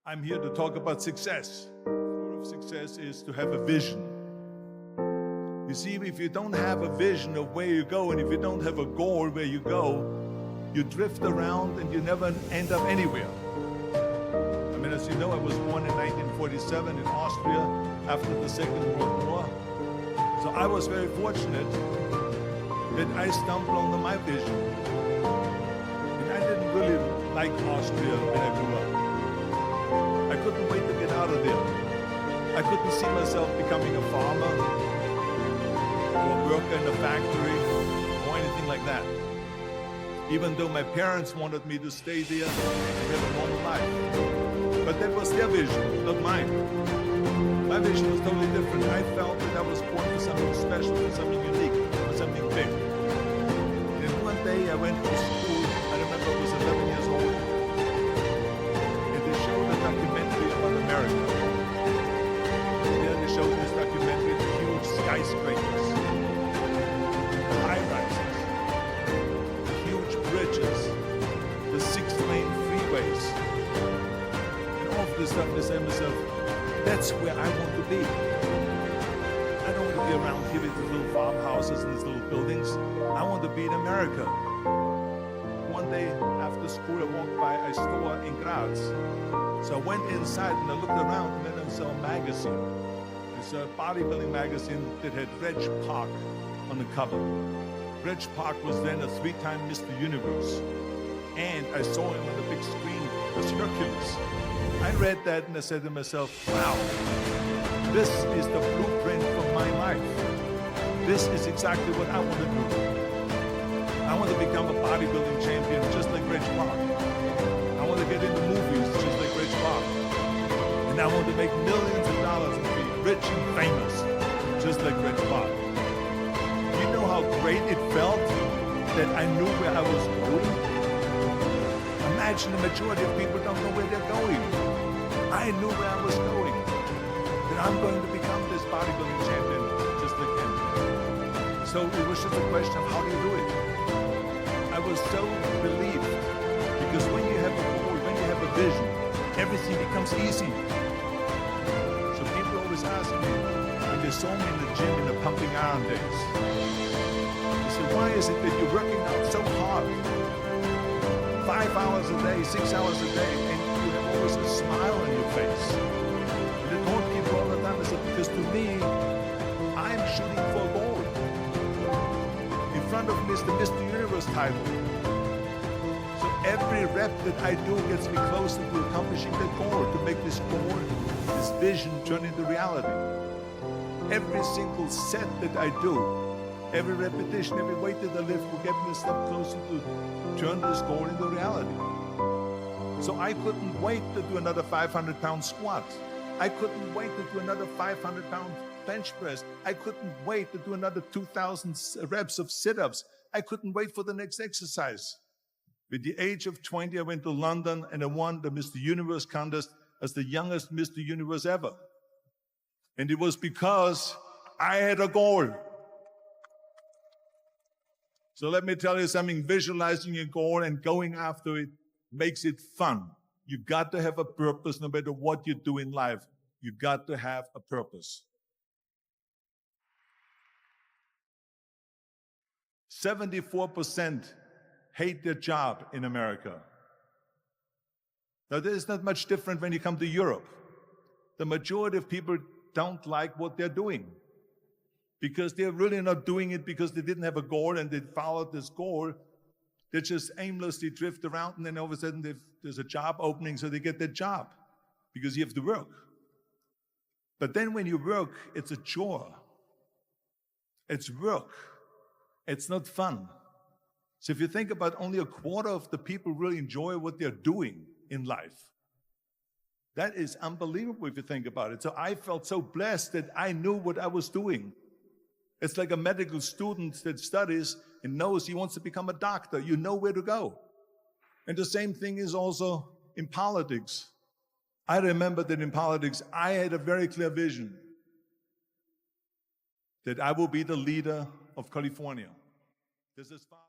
I'm here to talk about success. Part of success is to have a vision. You see, if you don't have a vision of where you go, and if you don't have a goal where you go, you drift around and you never end up anywhere. I mean, as you know, I was born in 1947 in Austria after the Second World War. So I was very fortunate that I stumbled onto my vision. And I didn't really like Austria when I grew up. I couldn't wait to get out of there. I couldn't see myself becoming a farmer or a worker in a factory or anything like that. Even though my parents wanted me to stay there and have a normal life. But that was their vision, not mine. My vision was totally different. I felt that I was born for something special, for something unique, for something big. And one day I went to school. I remember I was 11 years old. And they showed a documentary about America. And there they showed this documentary, the huge skyscrapers, the high-rises, the huge bridges, the 6-lane freeways. And all of this stuff, I said to myself, that's where I want to be. I don't want to be around here with these little farmhouses and these little buildings. I want to be in America. One day after school, I walked by a store in Graz. So I went inside and I looked around, and then I saw a magazine. It's a bodybuilding magazine that had Reg Park on the cover. Reg Park was then a 3-time Mr. Universe. And I saw him on the big screen as Hercules. I read that and I said to myself, wow, this is the blueprint for my life. This is exactly what I want to do. I want to become a bodybuilding champion just like Reg Park. I want to get into movies just like Reg Park. And I want to make millions of dollars and be rich and famous just like Reg Park. You know how great it felt that I knew where I was going? Imagine the majority of people don't know where they're going. I knew where I was going. That I'm going to become this bodybuilding champion just like him. So it was just a question of how do you do it? I was so relieved because when you have a goal, when you have a vision, everything becomes easy. So people always ask me when they saw me in the gym in the pumping iron days, they said, why is it that you're working out so hard? 5 hours a day, 6 hours a day, and you have always a smile on your face. And I told people all the time, I said, because to me, I'm shooting for a goal. In front of me is the Mr. Universe title. So every rep that I do gets me closer to accomplishing that goal, to make this goal, this vision turn into reality. Every single set that I do, every repetition, every weight that I lift will get me a step closer to turn this goal into reality. So I couldn't wait to do another 500-pound squat. I couldn't wait to do another 500-pound bench press. I couldn't wait to do another 2,000 reps of sit-ups. I couldn't wait for the next exercise. At the age of 20, I went to London and I won the Mr. Universe contest as the youngest Mr. Universe ever. And it was because I had a goal. So let me tell you something, visualizing your goal and going after it makes it fun. You got to have a purpose no matter what you do in life. You got to have a purpose. 74% hate their job in America. Now, there's not much different when you come to Europe. The majority of people don't like what they're doing, because they're really not doing it because they didn't have a goal and they followed this goal. They just aimlessly drift around, and then all of a sudden there's a job opening, so they get that job because you have to work. But then when you work, it's a chore. It's work. It's not fun. So if you think about, only a quarter of the people really enjoy what they're doing in life. That is unbelievable if you think about it. So I felt so blessed that I knew what I was doing. It's like a medical student that studies and knows he wants to become a doctor. You know where to go. And the same thing is also in politics. I remember that in politics, I had a very clear vision that I will be the leader of California. This is